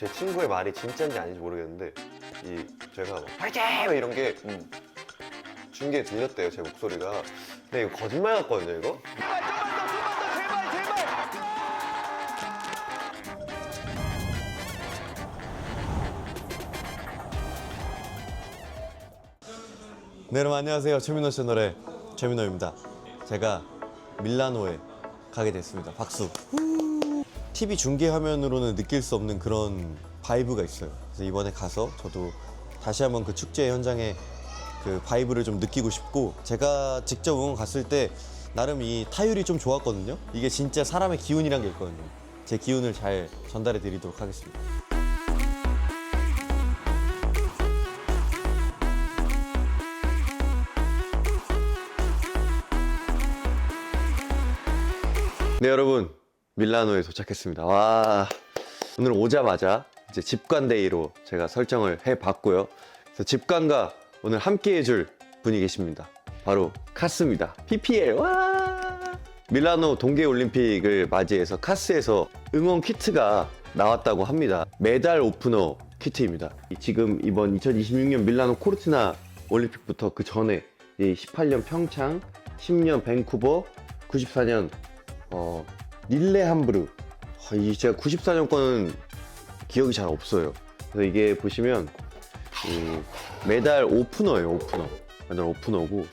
제 친구의 말이 진짜인지 아닌지 모르겠는데 제가 막 파이팅! 이런 게 중계에 들렸대요, 제 목소리가. 근데 이거 거짓말 같거든요, 이거? 네, 여러분 안녕하세요. 최민호 채널의 최민호입니다. 제가 밀라노에 가게 됐습니다. 박수. TV 중계 화면으로는 느낄 수 없는 그런 바이브가 있어요. 그래서 이번에 가서 저도 다시 한번 그 축제 현장의 그 바이브를 좀 느끼고 싶고, 제가 직접 응원 갔을 때 나름 이 타율이 좀 좋았거든요. 이게 진짜 사람의 기운이란 게 있거든요. 제 기운을 잘 전달해 드리도록 하겠습니다. 네, 여러분, 밀라노에 도착했습니다. 와, 오늘 오자마자 이제 집관데이로 제가 설정을 해봤고요. 그래서 집관과 오늘 함께 해줄 분이 계십니다. 바로 카스입니다. PPL. 와! 밀라노 동계올림픽을 맞이해서 카스에서 응원 키트가 나왔다고 합니다. 메달 오프너 키트입니다. 지금 이번 2026년 밀라노 코르티나 올림픽부터 그 전에 18년 평창, 10년 밴쿠버, 94년 릴레함부르. 제가 94년 거는 기억이 잘 없어요. 그래서 이게 보시면 메달 오프너예요. 메달 오프너고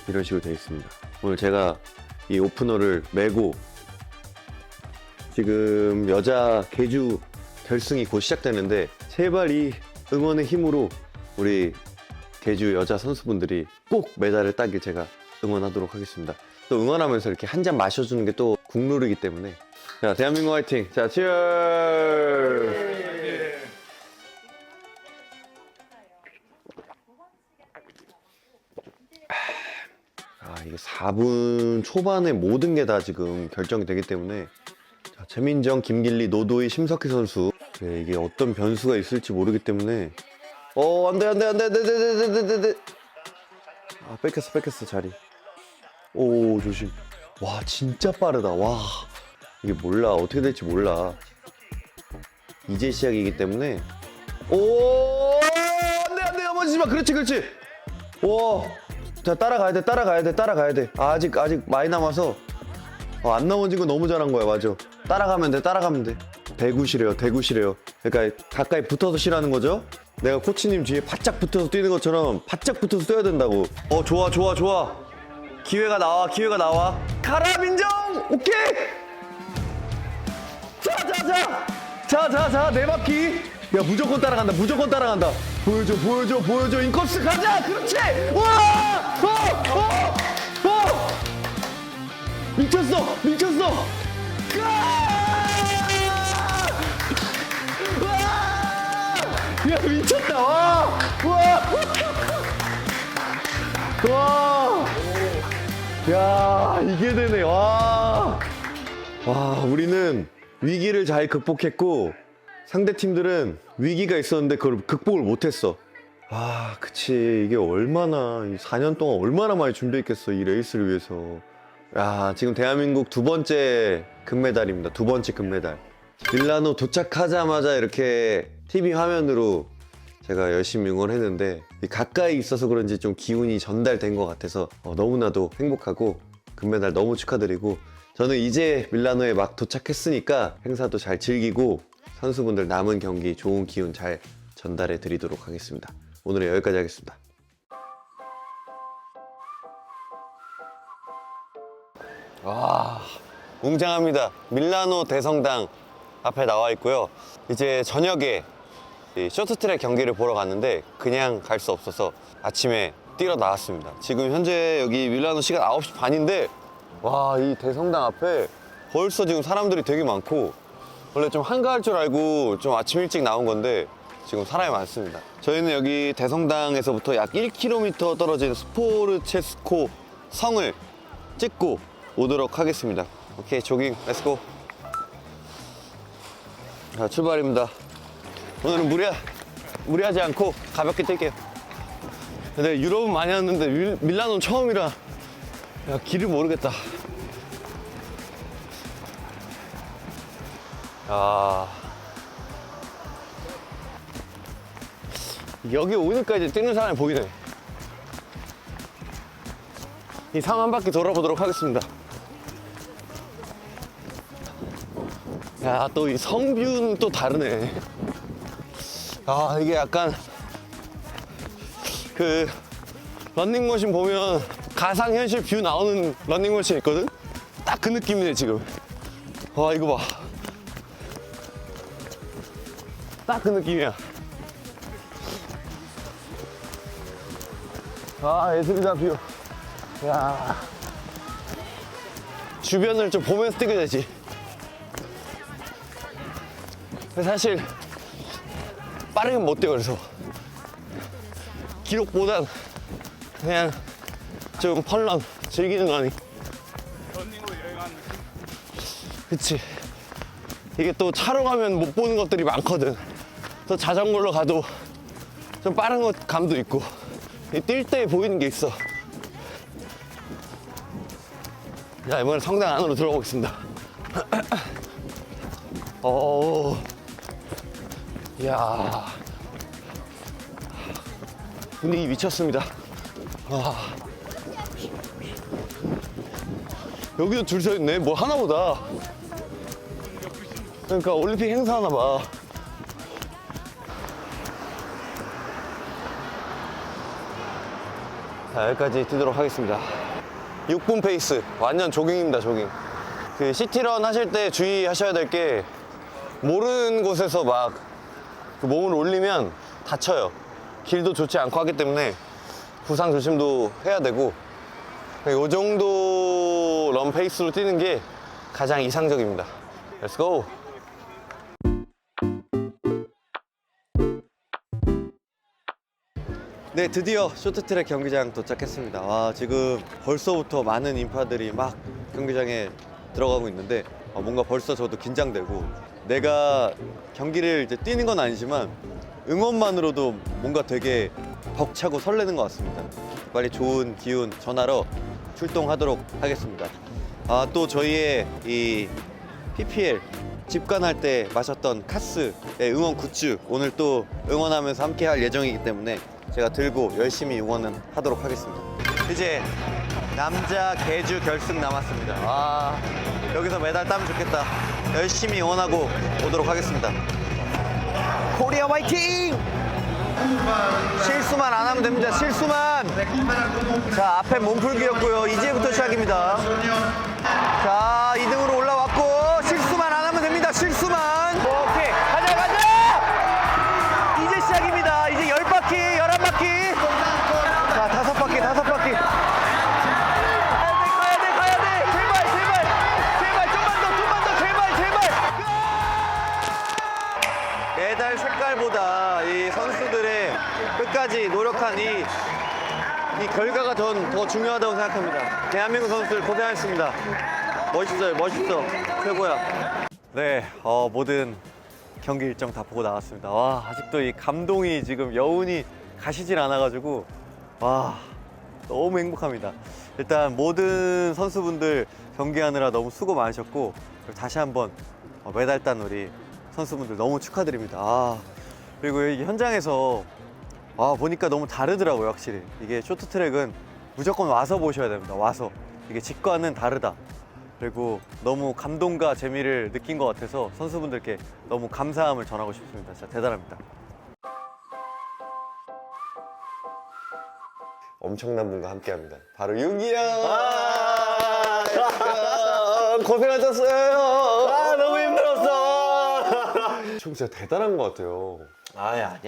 이런 식으로 되어 있습니다. 오늘 제가 이 오프너를 메고 지금 여자 계주 결승이 곧 시작되는데, 제발 이 응원의 힘으로 우리 계주 여자 선수분들이 꼭 메달을 따길 제가 응원하도록 하겠습니다. 또 응원하면서 이렇게 한 잔 마셔주는 게 또 국룰이기 때문에. 자, 대한민국 화이팅! 자, 치얼! 이게 4분 초반에 모든 게 다 지금 결정이 되기 때문에. 자, 최민정, 김길리, 노도희, 심석희 선수. 네, 이게 어떤 변수가 있을지 모르기 때문에. 안 돼. 뺏겼어, 자리. 오, 조심. 와, 진짜 빠르다. 와, 이게 몰라. 어떻게 될지 몰라. 이제 시작이기 때문에. 안 돼. 넘어지지 마. 그렇지. 와. 자, 따라가야 돼. 아직 많이 남아서. 안 넘어진 거 너무 잘한 거야. 맞아. 따라가면 돼. 대구시래요. 그러니까 가까이 붙어서 쉬라는 거죠. 내가 코치님 뒤에 바짝 붙어서 뛰는 것처럼 바짝 붙어서 뛰어야 된다고. 좋아. 기회가 나와. 가라, 민정! 오케이! 자, 네 바퀴. 야, 무조건 따라간다. 보여줘. 인코스 가자! 그렇지! 와! 미쳤어! 야, 미쳤다! 와! 야, 이게 되네. 와, 우리는 위기를 잘 극복했고, 상대 팀들은 위기가 있었는데 그걸 극복을 못했어. 그치. 이게 얼마나, 4년 동안 얼마나 많이 준비했겠어, 이 레이스를 위해서. 야, 지금 대한민국 두 번째 금메달입니다. 두 번째 금메달. 밀라노 도착하자마자 이렇게 TV 화면으로 제가 열심히 응원했는데, 가까이 있어서 그런지 좀 기운이 전달된 것 같아서 너무나도 행복하고, 금메달 너무 축하드리고, 저는 이제 밀라노에 막 도착했으니까 행사도 잘 즐기고 선수분들 남은 경기 좋은 기운 잘 전달해 드리도록 하겠습니다. 오늘은 여기까지 하겠습니다. 와, 웅장합니다. 밀라노 대성당 앞에 나와 있고요. 이제 저녁에 쇼트트랙 경기를 보러 갔는데 그냥 갈 수 없어서 아침에 뛰러 나왔습니다. 지금 현재 여기 밀라노 시간 9시 반인데, 와, 이 대성당 앞에 벌써 지금 사람들이 되게 많고, 원래 좀 한가할 줄 알고 좀 아침 일찍 나온 건데 지금 사람이 많습니다. 저희는 여기 대성당에서부터 약 1km 떨어진 스포르체스코 성을 찍고 오도록 하겠습니다. 오케이, 조깅 렛츠고. 자, 출발입니다. 오늘은 무리하지 않고 가볍게 뛸게요. 근데 유럽은 많이 왔는데 밀라노는 처음이라 길을 모르겠다. 여기 오니까 이제 뛰는 사람이 보이네. 이 상 한 바퀴 돌아보도록 하겠습니다. 야, 또 이 성뷰는 또 다르네. 아, 이게 약간 그 런닝머신 보면 가상현실 뷰 나오는 런닝머신 있거든? 딱 그 느낌이네 지금. 와, 이거 봐. 딱 그 느낌이야. 아, 예술이다 뷰. 야, 주변을 좀 보면서 뛰게 되지. 근데 사실 빠르게 못 뛰어. 그래서 기록보단 그냥 좀 펄런 즐기는 거 아니. 런닝으로 여행하는 느낌? 그치. 이게 또 차로 가면 못 보는 것들이 많거든. 또 자전거로 가도 좀 빠른 것 감도 있고 뛸 때 보이는 게 있어. 자, 이번엔 성당 안으로 들어가보겠습니다. 이야, 분위기 미쳤습니다. 와, 여기도 줄 서 있네. 뭐 하나 보다. 그러니까 올림픽 행사 하나 봐. 자, 여기까지 뛰도록 하겠습니다. 6분 페이스. 완전 조깅입니다, 조깅. 그 시티런 하실 때 주의하셔야 될 게 모르는 곳에서 막그 몸을 올리면 다쳐요. 길도 좋지 않고 하기 때문에 부상 조심도 해야 되고, 이 정도 런 페이스로 뛰는 게 가장 이상적입니다. Let's go! 네, 드디어 쇼트트랙 경기장 도착했습니다. 와, 지금 벌써부터 많은 인파들이 막 경기장에 들어가고 있는데 뭔가 벌써 저도 긴장되고, 내가 경기를 이제 뛰는 건 아니지만 응원만으로도 뭔가 되게 벅차고 설레는 것 같습니다. 빨리 좋은 기운 전하러 출동하도록 하겠습니다. 아, 또 저희의 이 PPL 집간할 때 마셨던 카스의 응원 굿즈 오늘 또 응원하면서 함께 할 예정이기 때문에 제가 들고 열심히 응원은 하도록 하겠습니다. 이제 남자 계주 결승 남았습니다. 아, 여기서 메달 따면 좋겠다. 열심히 응원하고 오도록 하겠습니다. 코리아 화이팅! 실수만 안 하면 됩니다. 실수만. 자, 앞에 몸풀기였고요. 이제부터 시작입니다. 자, 2등으로 올라왔고 실수만 안 하면 됩니다. 실수만. 오케이, 가자 가자. 이제 시작입니다. 이제 10바퀴 11바퀴. 자, 5바퀴 5바퀴. 가야 돼. 제발 좀만 더 제발. 메달 색깔보다 이 선수들의 끝까지 노력한 이 결과가 전 더 중요하다고 생각합니다. 대한민국 선수들 고생하셨습니다. 멋있어. 최고야. 네, 모든 경기 일정 다 보고 나왔습니다. 와, 아직도 이 감동이 지금 여운이 가시질 않아가지고 와, 너무 행복합니다. 일단 모든 선수분들 경기하느라 너무 수고 많으셨고, 다시 한번 메달 딴 우리 선수분들 너무 축하드립니다. 아, 그리고 이 현장에서 보니까 너무 다르더라고요. 확실히 이게 쇼트트랙은 무조건 와서 보셔야 됩니다. 와서 이게 직관은 다르다. 그리고 너무 감동과 재미를 느낀 것 같아서 선수분들께 너무 감사함을 전하고 싶습니다. 진짜 대단합니다. 엄청난 분과 함께합니다. 바로 윤기 형. 고생하셨어요. 너무 힘들었어. 총 진짜 대단한 것 같아요. 아니야.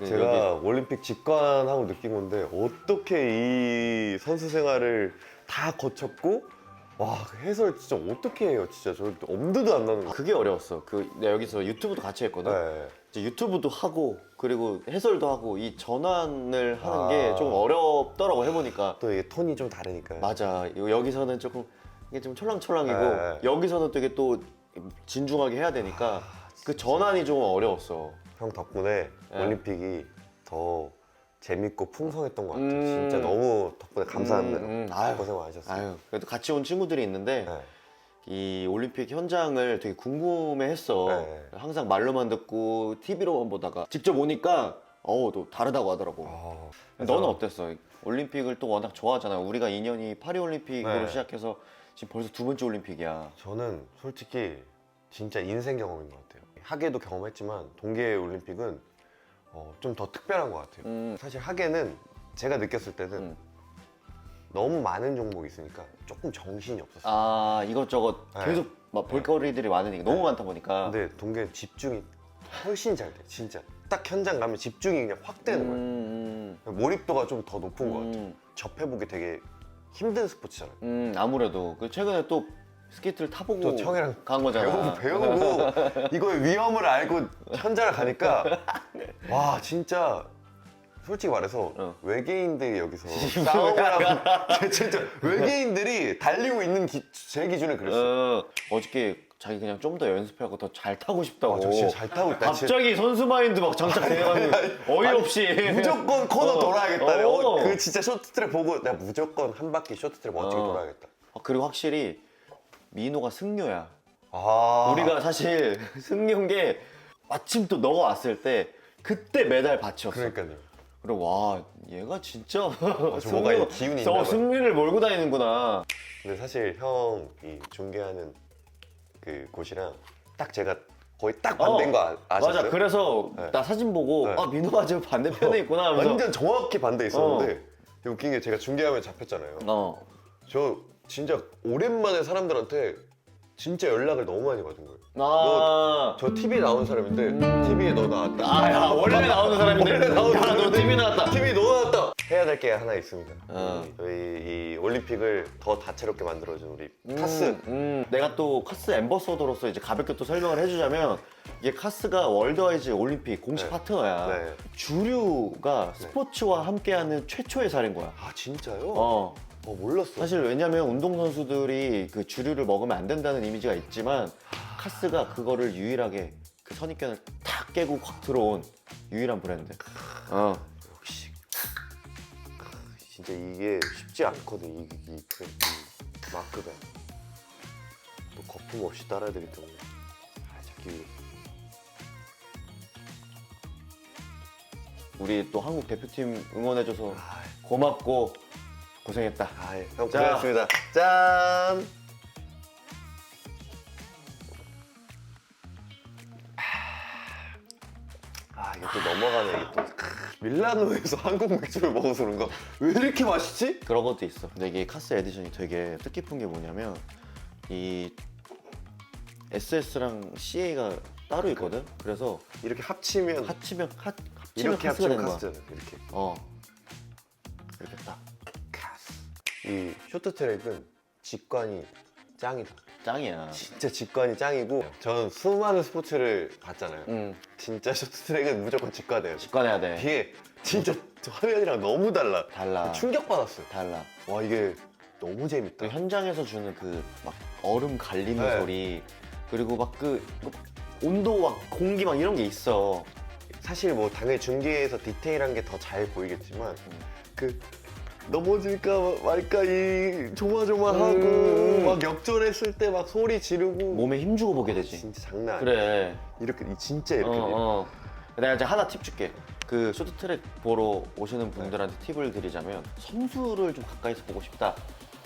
제가 올림픽 직관하고 느낀 건데 어떻게 이 선수 생활을 다 거쳤고, 와, 그 해설 진짜 어떻게 해요? 진짜 저 엄두도 안 나는 거. 그게 어려웠어. 내가 여기서 유튜브도 같이 했거든. 네. 이제 유튜브도 하고 그리고 해설도 하고 이 전환을 하는 게 좀 어렵더라고 해보니까. 또 이게 톤이 좀 다르니까요. 맞아. 여기서는 조금 이게 좀 촐랑촐랑이고 네. 여기서는 되게 또 진중하게 해야 되니까 그 전환이 좀 어려웠어. 형 덕분에 네. 올림픽이 더 재밌고 풍성했던 것 같아요. 진짜 너무 덕분에 감사합니다. 아유. 고생 많으셨어요. 아유, 그래도 같이 온 친구들이 있는데 네. 이 올림픽 현장을 되게 궁금해했어. 네. 항상 말로만 듣고 TV로만 보다가 직접 오니까 또 다르다고 하더라고. 너는 어땠어? 올림픽을 또 워낙 좋아하잖아. 우리가 인연이 파리올림픽으로 네. 시작해서 지금 벌써 두 번째 올림픽이야. 저는 솔직히 진짜 인생 경험인 것 같아요. 하계도 경험했지만 동계 올림픽은 좀 더 특별한 것 같아요. 사실 하계는 제가 느꼈을 때는 너무 많은 종목이 있으니까 조금 정신이 없었어요. 이것저것 네. 계속 막 볼거리들이 많으니까 너무 많다 보니까. 근데 동계는 집중이 훨씬 잘 돼, 진짜. 딱 현장 가면 집중이 그냥 확 되는 거예요. 몰입도가 좀 더 높은 것 같아요. 접해보기 되게 힘든 스포츠잖아요. 아무래도 그 최근에 또 스케이트를 타보고 또 형이랑 간 거잖아. 배우고 이거의 위험을 알고 현장을 가니까 와 진짜 솔직히 말해서 외계인들이 여기서 싸움을 하고 진짜 외계인들이 달리고 있는 제 기준에 그랬어요. 어저께 자기 그냥 좀 더 연습하고 더 잘 타고 싶다고. 저 진짜 잘 타고 있다. 갑자기 선수 마인드 막 장착돼가지고 어이없이 무조건 코너 돌아야겠다. 어. 그 진짜 쇼트트랙 보고 내가 무조건 한 바퀴 쇼트트랙 멋지게 돌아야겠다. 그리고 확실히 민호가 승려야. 아 우리가 사실 승려인 게 마침 또 너가 왔을 때 그때 메달 받쳤어. 그러니까요. 그리고 와 얘가 진짜 저 뭔가 이 기운이 있나 봐요. 승리를 몰고 다니는구나. 근데 사실 형이 중계하는 그 곳이랑 딱 제가 거의 딱 반대인 거 아셨어요? 맞아. 그래서 네. 나 사진 보고 네. 민호가 저 반대편에 있구나 하면서 완전 정확히 반대 있었는데 웃긴 게 제가 중계하면 잡혔잖아요. 저 진짜 오랜만에 사람들한테 진짜 연락을 너무 많이 받은 거예요. 저 TV에 나온 사람인데 TV에 너 나왔다. 야 원래 나오는 사람인데 원래 나오는 야, 너 사람인데 TV 나왔다. TV에 너 나왔다. 해야 될 게 하나 있습니다. 저희 이 올림픽을 더 다채롭게 만들어준 우리 카스. 내가 또 카스 앰버서더로서 이제 가볍게 또 설명을 해주자면 이게 카스가 월드와이즈 올림픽 공식 네. 파트너야. 네. 주류가 스포츠와 함께하는 최초의 사례인 거야. 아 진짜요? 몰랐어. 사실 왜냐면 운동선수들이 그 주류를 먹으면 안 된다는 이미지가 있지만 카스가 그거를 유일하게 그 선입견을 탁 깨고 확 들어온 유일한 브랜드. 역시 진짜 이게 쉽지 않거든. 이 마크가 또 거품 없이 따라야 되기 때문에 잡기 우리 또 한국 대표팀 응원해줘서 고맙고 고생했다. 형 자. 고생했습니다. 짠. 이게 또 넘어가네. 이게 또 밀라노에서 한국 맥주를 먹어서 그런가? 왜 이렇게 맛있지? 그런 것도 있어. 근데 이게 카스 에디션이 되게 뜻깊은 게 뭐냐면 이 SS랑 CA가 따로 있거든. 그래서 이렇게 합치면 합치면 이렇게 카스가 합치면 되는 거야. 카스잖아. 이렇게. 이렇게 딱 이 쇼트트랙은 직관이 짱이다. 짱이야. 진짜 직관이 짱이고 저는 수많은 스포츠를 봤잖아요. 진짜 쇼트트랙은 무조건 직관해요. 직관해야 돼. 이게 진짜 저 화면이랑 너무 달라. 달라. 충격받았어요. 달라. 와 이게 너무 재밌다. 그 현장에서 주는 그 막 얼음 갈리는 네. 소리 그리고 막 그 온도 막 공기 막 이런 게 있어. 사실 뭐 당연히 중계에서 디테일한 게 더 잘 보이겠지만 그 넘어질까 말까 이 조마조마하고 막 역전했을 때 막 소리 지르고 몸에 힘주고 보게 되지. 진짜 장난 아니야. 그래. 이렇게 진짜 이렇게 내가 이제 하나 팁 줄게. 그 쇼트트랙 보러 오시는 분들한테 팁을 드리자면 선수를 좀 가까이서 보고 싶다.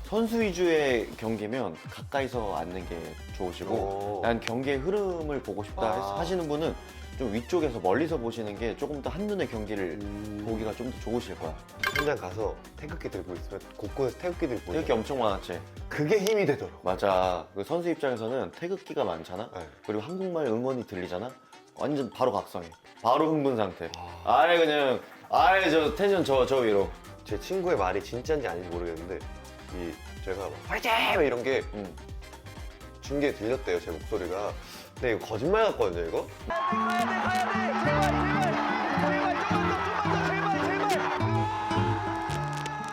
선수 위주의 경기면 가까이서 앉는 게 좋으시고 난 경기의 흐름을 보고 싶다 하시는 분은 좀 위쪽에서 멀리서 보시는 게 조금 더 한눈에 경기를 보기가 좀 더 좋으실 거야. 현장 가서 태극기 들고 있으면 곳곳에서 태극기들이 보여. 태극기 엄청 많았지. 그게 힘이 되더라고. 맞아. 그 선수 입장에서는 태극기가 많잖아. 네. 그리고 한국말 응원이 들리잖아. 완전 바로 각성해. 바로 흥분 상태. 아예 그냥 아예 저 텐션 저 위로. 제 친구의 말이 진짜인지 아닌지 모르겠는데 제가 막 화이팅! 이런 게 중계에 들렸대요, 제 목소리가. 근데 이거 거짓말 같거든요, 이거?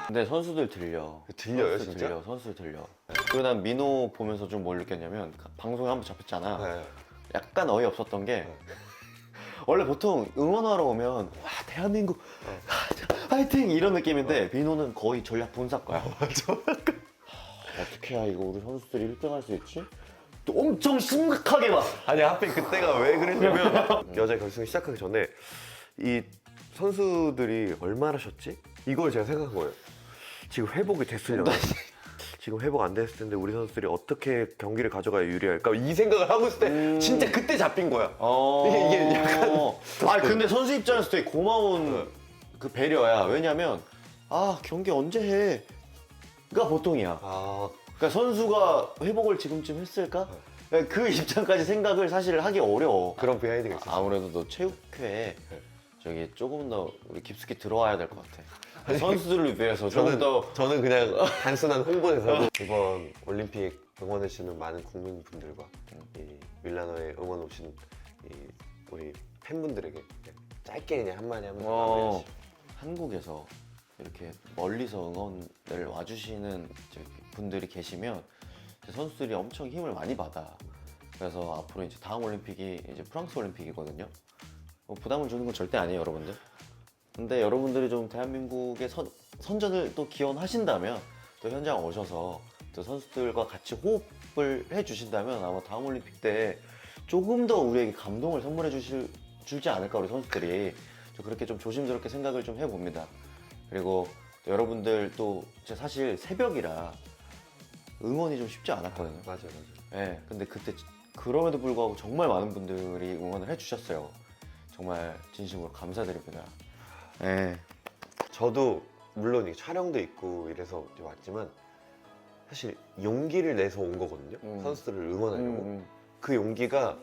근데 선수들 들려. 들려요, 선수들 진짜? 들려. 선수들 들려. 그리고 난 민호 보면서 좀 뭘 느꼈냐면 방송에 한번 잡혔잖아. 네. 약간 어이없었던 게 원래 보통 응원하러 오면 와 대한민국 화이팅 이런 느낌인데 민호는 거의 전략 분석가야. 어떻게 해야 이거 우리 선수들이 1등 할 수 있지? 또 엄청 심각하게 막 아니 하필 그때가 왜 그랬냐면 여자 결승이 시작하기 전에 이 선수들이 얼마나 쉬었지? 이걸 제가 생각한 거예요. 지금 회복이 됐으려나? 지금 회복 안 됐을 텐데 우리 선수들이 어떻게 경기를 가져가야 유리할까? 이 생각을 하고 있을 때 진짜 그때 잡힌 거야. 이게 약간 아 근데 선수 입장에서 되게 고마운 그 배려야. 왜냐면 아 경기 언제 해?가 보통이야. 아, 그러니까 선수가 회복을 지금쯤 했을까? 그 입장까지 생각을 사실 하기 어려워. 그런 비하인드가 있었어. 아무래도 너 체육회에 저기 조금 더 우리 깊숙이 들어와야 될 것 같아. 선수들을 위해서 조금 더 저는 그냥 단순한 홍보대사고 이번 올림픽 응원해주시는 많은 국민분들과 이 밀라노에 응원 오신 이 우리 팬분들에게 짧게 그냥 한마디 하면서 마무리하시죠. 한국에서 이렇게 멀리서 응원을 와주시는 이제 분들이 계시면 이제 선수들이 엄청 힘을 많이 받아. 그래서 앞으로 이제 다음 올림픽이 이제 프랑스 올림픽이거든요. 뭐 부담을 주는 건 절대 아니에요, 여러분들. 근데 여러분들이 좀 대한민국의 선전을 또 기원하신다면 또 현장 오셔서 또 선수들과 같이 호흡을 해주신다면 아마 다음 올림픽 때 조금 더 우리에게 감동을 선물해 주지 않을까 우리 선수들이. 저 그렇게 좀 조심스럽게 생각을 좀 해봅니다. 그리고 또 여러분들 또 사실 새벽이라 응원이 좀 쉽지 않았거든요. 맞아요. 네, 근데 그때 그럼에도 불구하고 정말 많은 분들이 응원을 해주셨어요. 정말 진심으로 감사드립니다. 네. 저도 물론 이게 촬영도 있고 이래서 이제 왔지만 사실 용기를 내서 온 거거든요. 선수들을 응원하려고. 그 용기가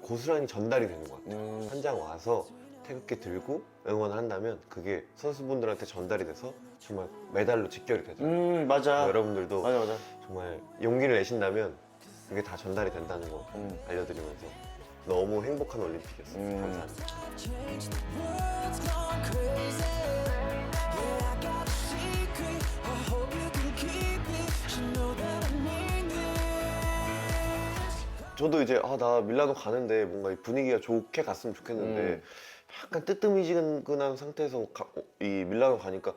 고스란히 전달이 되는 것 같아요. 현장 와서 태극기 들고 응원을 한다면 그게 선수분들한테 전달이 돼서 정말 메달로 직결이 되잖아요. 맞아. 여러분들도 맞아. 정말 용기를 내신다면 그게 다 전달이 된다는 거 알려드리면서 너무 행복한 올림픽이었어요. 감사합니다. Change the world's gone crazy. Yeah, I got a secret. I hope you can keep it. You know that I mean this. 저도 이제 나 밀라노 가는데 뭔가 이 분위기가 좋게 갔으면 좋겠는데 약간 뜨뜻미지근한 상태에서 이 밀라노 가니까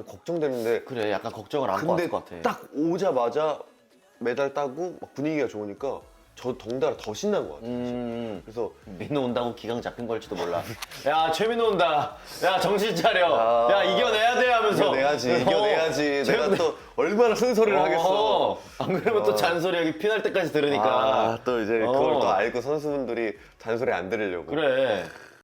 걱정되는데 그래, 약간 걱정을 안고 근데 왔을 것 같아. 딱 오자마자 메달 따고 막 분위기가 좋으니까 저 덩달아 더 신난 것 같아요. 그래서 민호 온다고 기강 잡힌 걸지도 몰라. 야, 최민호 온다. 야, 정신 차려. 야, 이겨내야 돼 하면서. 이겨내야지. 내가 또 얼마나 쓴소리를 하겠어. 안 그러면 또 잔소리 여기 피날 때까지 들으니까. 또 이제 그걸 또 알고 선수분들이 잔소리 안 들으려고. 그래.